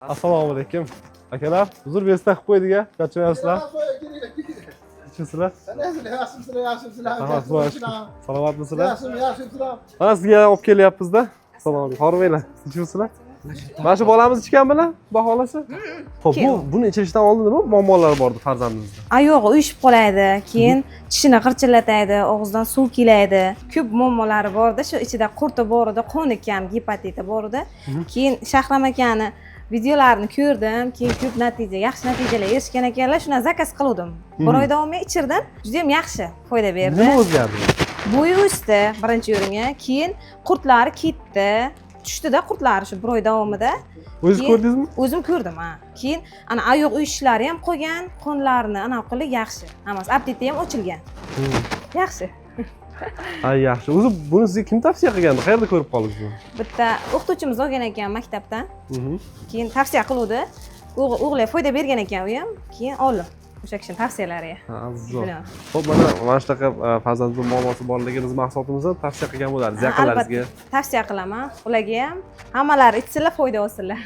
Assalomu alaykum. Akalar, huzur bersa qilib qo'ydik-a. Charchamayapsizlar? Ichimsizlar? Salomatmisizlar? Mana sizga olib kelyapmiz-da. Assalomu alaykum. Hormanglar. Ichimsizlar? Mana shu bolamiz ichganmilar, Xudo xolasa? Xo'p, buni ichirishdan oldin nima muammolar bor edi farzandingizda? Oyog'i uyushib qoladi, keyin tishini g'irchillatadi, og'zidan suv keladi. Ko'p muammolari bor-da, shu ichida qurti bor edi, qoni kam, gepatiti bor edi. Keyin Shahram akani videolarini ko'rdim, keyin ko'p yaxshi natijalar erishgan ekanlar, shundan zakaz qildim. Bir oy davomida ichirdim, juda ham yaxshi foyda berdi. Nima o'zgardi? Bo'yi o'sdi birinchi o'ringa, keyin qurtlari ketdi. Tushdida qurtlari shu bir oy davomida. O'zingiz ko'rdingizmi? O'zim ko'rdim, ha. Keyin ana oyoq uyushlari ham qolgan, qonlarini ana qilib yaxshi. Hammasi apetiti ham ochilgan. Yaxshi. Ay, yaxshi. O'zi buni sizga kim tavsiya qilgandi? Qayerda ko'rib qoldingiz buni? Bitta o'qituvchimiz olgan ekan maktabdan. Keyin tavsiya qiluvdi. O'g'li foyda bergan ekan u ham. Keyin oldim. O'sha kishini tavsiyalariga. Aziz. Xo'p, mana shunaqa farzandning muammosi borligini mahsulotimizdan tavsiya qilgan bo'larsiz, yaqinlaringizga. Tavsiya qilaman. Ularga ham hammalari ichsinlar, foyda olsinlar.